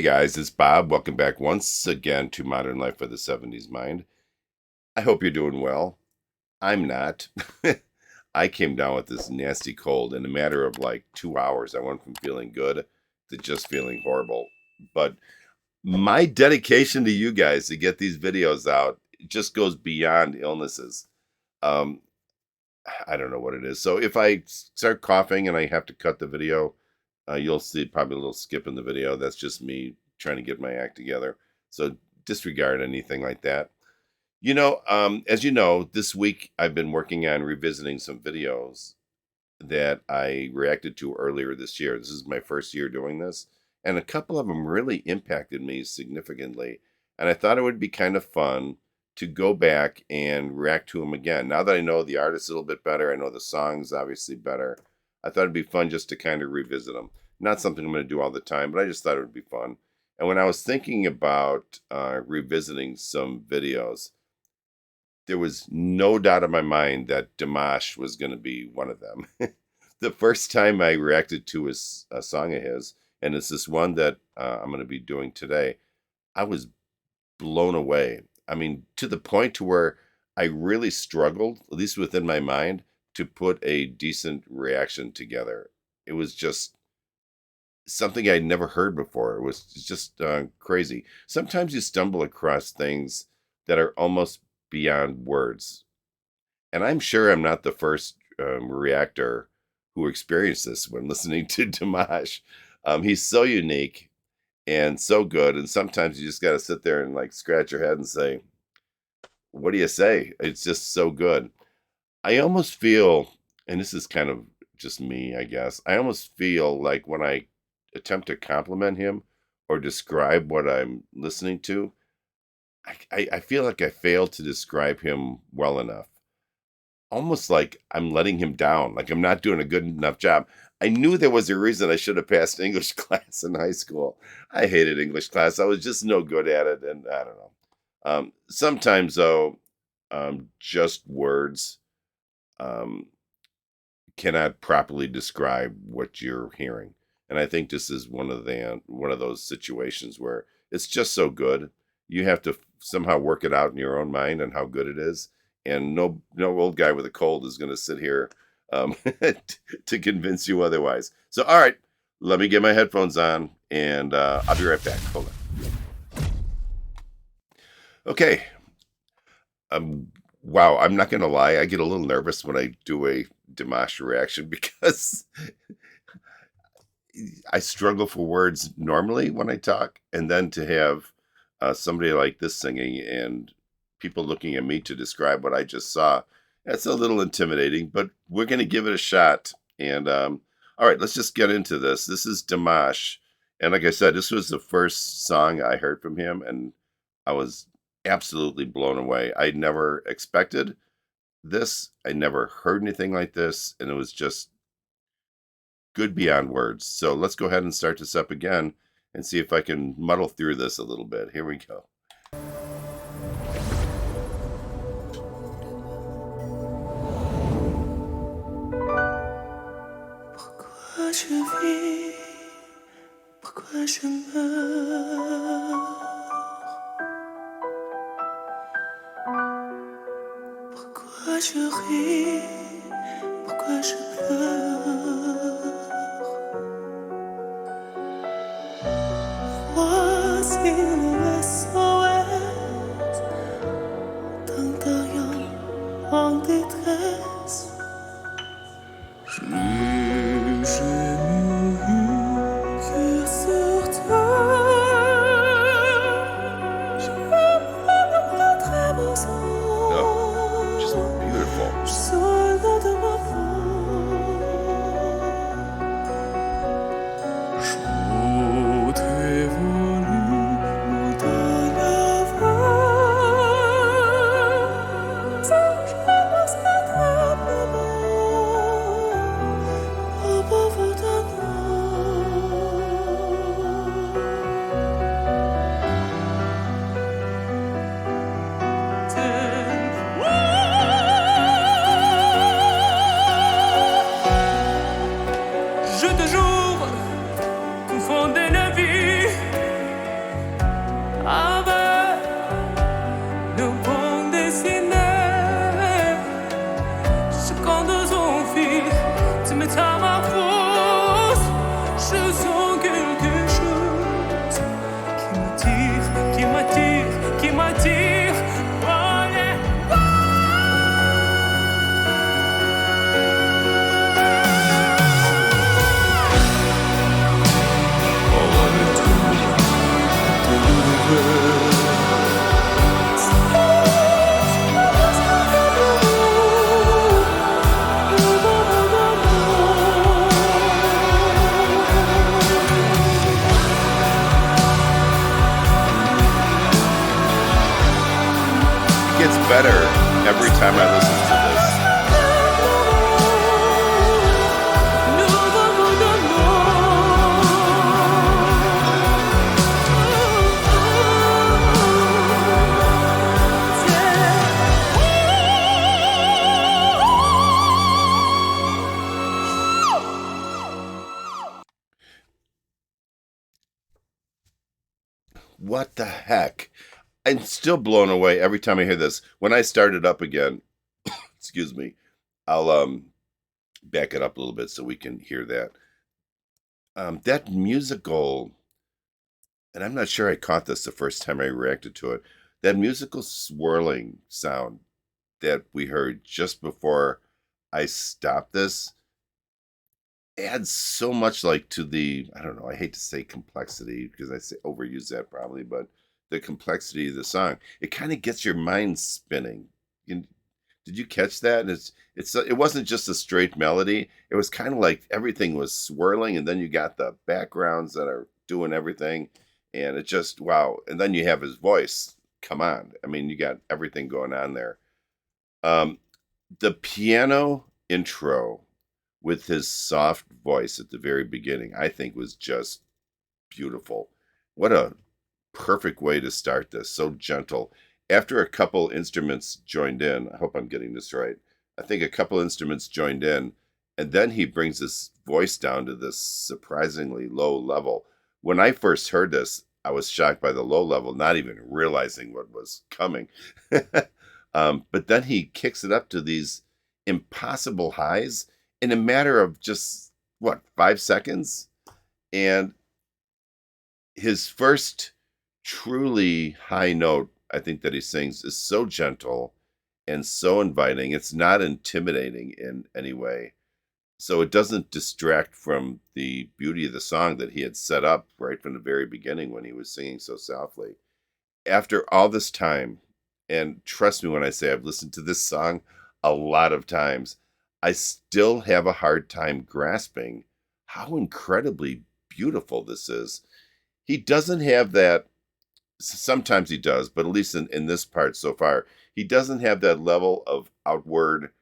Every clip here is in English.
Hey guys, it's Bob. Welcome back once again to Modern Life for the 70s Mind. I hope you're doing well. I'm not. I came down with this nasty cold in a matter of like 2 hours. I went from feeling good to just feeling horrible. But my dedication to you guys to get these videos out just goes beyond illnesses. Um, I don't know what it is. So if I start coughing and I have to cut the video, you'll see probably a little skip in the video. That's just me trying to get my act together. So disregard anything like that. As you know, this week I've been working on revisiting some videos that I reacted to earlier this year. This is my first year doing this, and a couple of them really impacted me significantly. And I thought it would be kind of fun to go back and react to them again. Now that I know the artist a little bit better, I know the songs obviously better. I thought it'd be fun just to kind of revisit them. Not something I'm going to do all the time, but I just thought it would be fun. And when I was thinking about revisiting some videos, there was no doubt in my mind that Dimash was going to be one of them. The first time I reacted to a song of his, and it's this one that I'm going to be doing today, I was blown away. I mean, to the point to where I really struggled, at least within my mind, to put a decent reaction together. It was just something I'd never heard before. It was just crazy. Sometimes you stumble across things that are almost beyond words. And I'm sure I'm not the first reactor who experienced this when listening to Dimash. He's so unique and so good. And sometimes you just got to sit there and like scratch your head and say, what do you say? It's just so good. I almost feel, and this is kind of just me, I guess, I almost feel like when I attempt to compliment him or describe what I'm listening to, I feel like I failed to describe him well enough. Almost like I'm letting him down, like I'm not doing a good enough job. I knew there was a reason I should have passed English class in high school. I hated English class. I was just no good at it, and I don't know. Sometimes, though, just words cannot properly describe what you're hearing. And I think this is one of those situations where it's just so good. You have to somehow work it out in your own mind on how good it is. And no old guy with a cold is going to sit here to convince you otherwise. So, all right, let me get my headphones on, and I'll be right back. Hold on. Okay. Wow, I'm not going to lie. I get a little nervous when I do a Dimash reaction because I struggle for words normally when I talk, and then to have somebody like this singing and people looking at me to describe what I just saw, that's a little intimidating, but we're going to give it a shot. And all right, let's just get into this. This is Dimash. And like I said, this was the first song I heard from him, and I was absolutely blown away. I never expected this. I never heard anything like this, and it was just good beyond words. So let's go ahead and start this up again and see if I can muddle through this a little bit. Here we go. Pourquoi je vis, pourquoi je meurs, pourquoi je ris, pourquoi je pleure. Voici le SOS d'un Terrien en détresse. Je n'ai jamais vu que sur terre. Je me très beau sang. Oh, just beautiful. Je suis soldat de ma peau. gets better every time I listen to this. What the heck? I'm still blown away every time I hear this. When I start it up again, excuse me, I'll back it up a little bit so we can hear that. That musical, and I'm not sure I caught this the first time I reacted to it. That musical swirling sound that we heard just before I stopped this adds so much like to the, I don't know, I hate to say complexity because I say overuse that probably, but the complexity of the song, it kind of gets your mind spinning. Did you catch that? And it wasn't just a straight melody. It was kind of like everything was swirling, and then you got the backgrounds that are doing everything, and it just, wow. And then you have his voice. Come on. I mean, you got everything going on there. The piano intro with his soft voice at the very beginning, I think was just beautiful. What a perfect way to start this. So gentle. After a couple instruments joined in, I hope I'm getting this right. I think a couple instruments joined in, and then he brings his voice down to this surprisingly low level. When I first heard this, I was shocked by the low level, not even realizing what was coming. But then he kicks it up to these impossible highs in a matter of just, 5 seconds? And his first truly high note, I think, that he sings is so gentle and so inviting. It's not intimidating in any way. So it doesn't distract from the beauty of the song that he had set up right from the very beginning when he was singing so softly. After all this time, and trust me when I say I've listened to this song a lot of times, I still have a hard time grasping how incredibly beautiful this is. He doesn't have that, sometimes he does, but at least in this part so far, he doesn't have that level of outward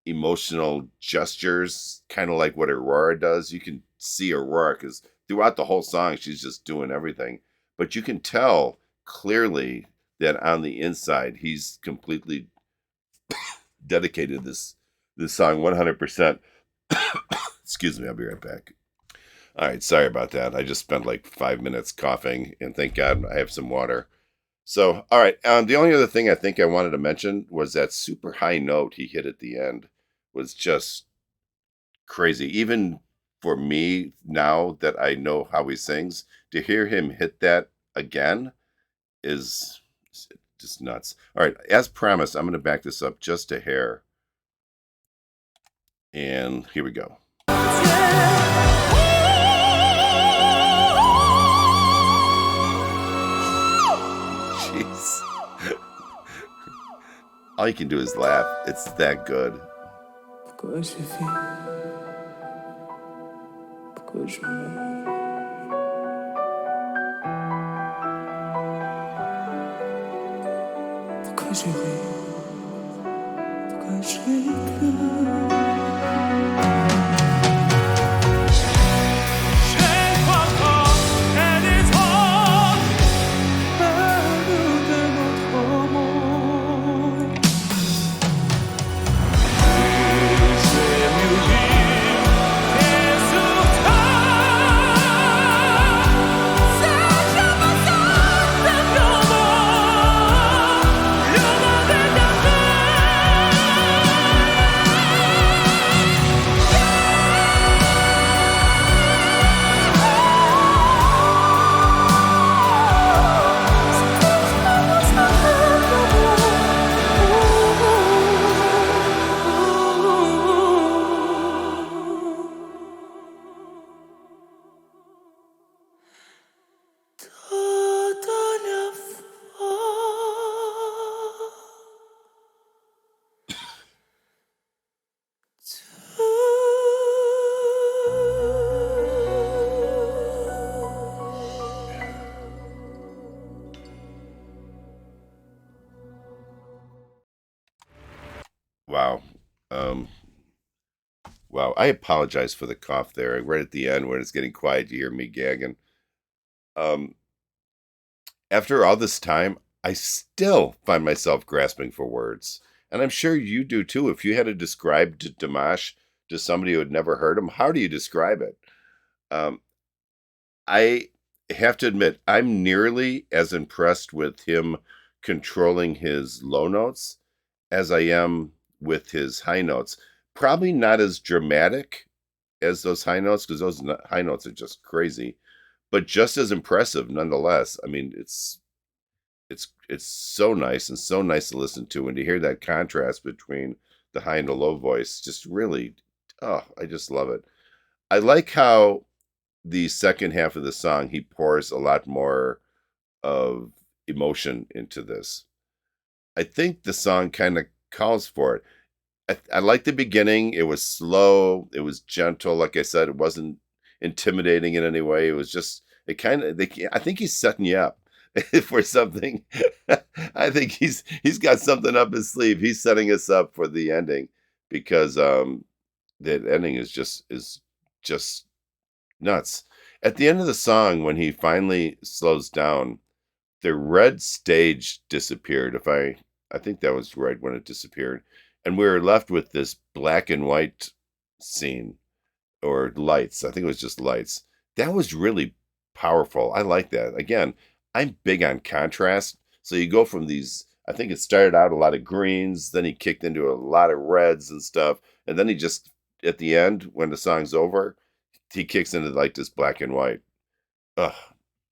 emotional gestures, kind of like what Aurora does. You can see Aurora because throughout the whole song, she's just doing everything. But you can tell clearly that on the inside, he's completely dedicated this song 100%. Excuse me, I'll be right back. All right, sorry about that. I just spent like 5 minutes coughing, and thank God I have some water. So, all right, the only other thing I think I wanted to mention was that super high note he hit at the end was just crazy. Even for me, now that I know how he sings, to hear him hit that again is just nuts. All right, as promised, I'm going to back this up just a hair. And here we go. Jeez. All you can do is laugh. It's that good. Pourquoi je vis? Pourquoi je meurs? Pourquoi je ris? Pourquoi je pleure? Wow. Um, wow. I apologize for the cough there. Right at the end when it's getting quiet, you hear me gagging. Um, After all this time, I still find myself grasping for words. And I'm sure you do too. If you had to describe Dimash to somebody who had never heard him, how do you describe it? Um, I have to admit, I'm nearly as impressed with him controlling his low notes as I am with his high notes. Probably not as dramatic as those high notes because those high notes are just crazy, but just as impressive nonetheless. I mean, it's so nice and so nice to listen to, and to hear that contrast between the high and the low voice just really, oh, I just love it. I like how the second half of the song he pours a lot more of emotion into this. I think the song kind of calls for it. I like the beginning. It was slow. It was gentle. Like I said, it wasn't intimidating in any way. It was just it kind of. I think he's setting you up for something. I think he's got something up his sleeve. He's setting us up for the ending because the ending is just nuts. At the end of the song, when he finally slows down, the red stage disappeared. I think that was right when it disappeared, and we were left with this black and white scene or lights. I think it was just lights. That was really powerful. I like that. Again, I'm big on contrast. So you go from these. I think it started out a lot of greens, then he kicked into a lot of reds and stuff, and then he just at the end when the song's over, he kicks into like this black and white. Ugh,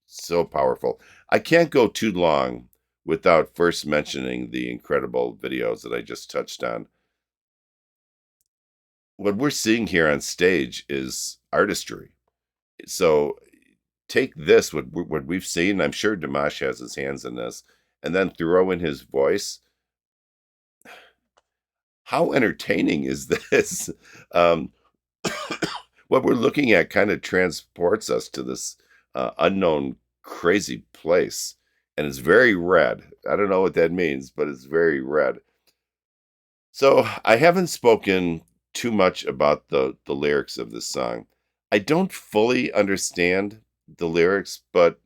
so powerful. I can't go too long without first mentioning the incredible videos that I just touched on. What we're seeing here on stage is artistry. So take this, what we've seen, I'm sure Dimash has his hands in this, and then throw in his voice. How entertaining is this? Um, what we're looking at kind of transports us to this unknown, crazy place. And it's very red. I don't know what that means, but it's very red. So I haven't spoken too much about the lyrics of this song. I don't fully understand the lyrics, but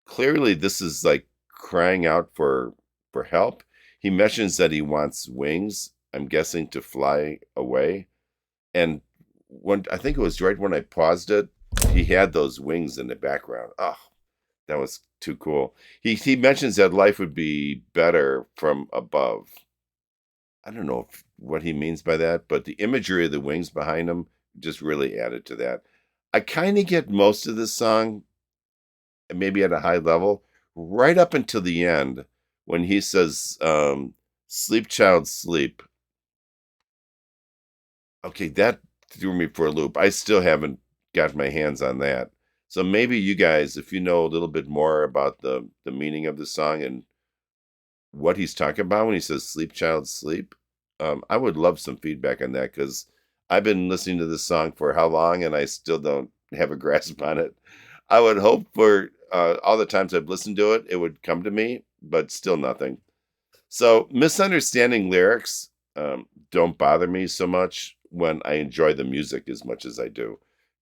clearly this is like crying out for help. He mentions that he wants wings. I'm guessing to fly away. And when I think it was right when I paused it, he had those wings in the background. Oh, that was too cool. He mentions that life would be better from above. I don't know what he means by that, but the imagery of the wings behind him just really added to that. I kind of get most of this song, maybe at a high level, right up until the end when he says, "Sleep, child, sleep." Okay, that threw me for a loop. I still haven't got my hands on that. So maybe you guys, if you know a little bit more about the meaning of the song and what he's talking about when he says "sleep, child, sleep," I would love some feedback on that because I've been listening to this song for how long and I still don't have a grasp on it. I would hope for all the times I've listened to it, it would come to me, but still nothing. So misunderstanding lyrics don't bother me so much when I enjoy the music as much as I do,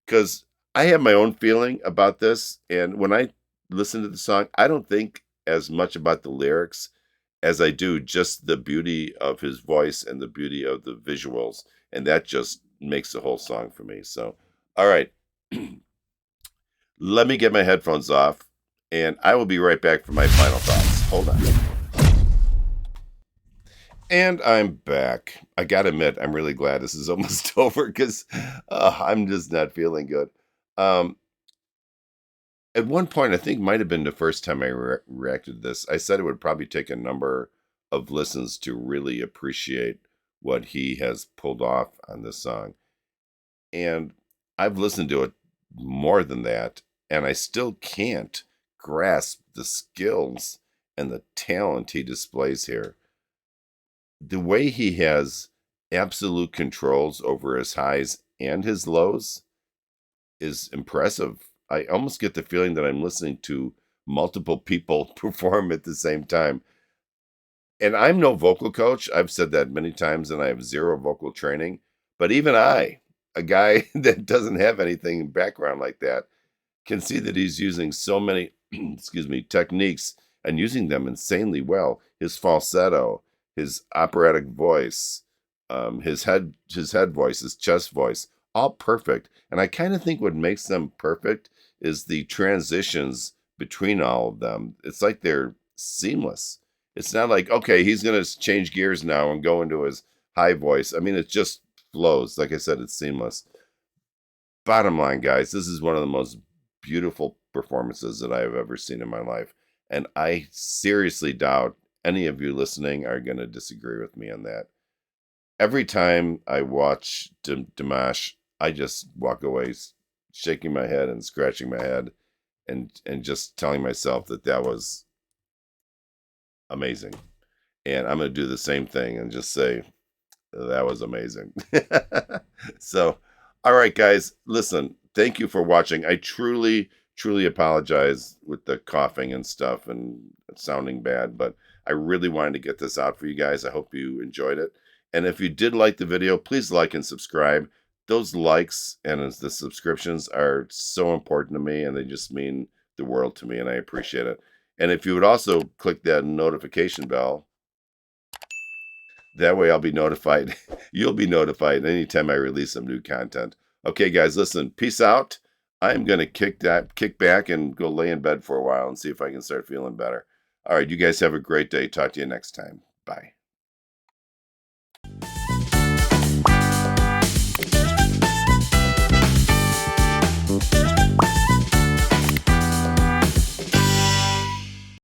because I have my own feeling about this, and when I listen to the song, I don't think as much about the lyrics as I do just the beauty of his voice and the beauty of the visuals, and that just makes the whole song for me. So, all right, let me get my headphones off, and I will be right back for my final thoughts. Hold on. And I'm back. I gotta admit, I'm really glad this is almost over because I'm just not feeling good. Um, at one point, I think might have been the first time I reacted to this. I said it would probably take a number of listens to really appreciate what he has pulled off on this song. And I've listened to it more than that, and I still can't grasp the skills and the talent he displays here. The way he has absolute controls over his highs and his lows is impressive. I almost get the feeling that I'm listening to multiple people perform at the same time. And I'm no vocal coach. I've said that many times, and I have zero vocal training. But even I, a guy that doesn't have anything in background like that, can see that he's using so many, excuse me, techniques and using them insanely well. His falsetto, his operatic voice, his head voice, his chest voice, all perfect. And I kind of think what makes them perfect is the transitions between all of them. It's like they're seamless. It's not like, okay, he's going to change gears now and go into his high voice. I mean, it just flows. Like I said, it's seamless. Bottom line, guys, this is one of the most beautiful performances that I have ever seen in my life. And I seriously doubt any of you listening are going to disagree with me on that. Every time I watch Dimash, I just walk away shaking my head and scratching my head and just telling myself that that was amazing. And I'm going to do the same thing and just say, that was amazing. So, all right, guys, listen, thank you for watching. I truly, truly apologize with the coughing and stuff and sounding bad, but I really wanted to get this out for you guys. I hope you enjoyed it. And if you did like the video, please like and subscribe. Those likes and the subscriptions are so important to me, and they just mean the world to me, and I appreciate it. And if you would also click that notification bell, that way I'll be notified. You'll be notified anytime I release some new content. Okay, guys, listen, peace out. I'm going to kick back and go lay in bed for a while and see if I can start feeling better. All right, you guys have a great day. Talk to you next time. Bye.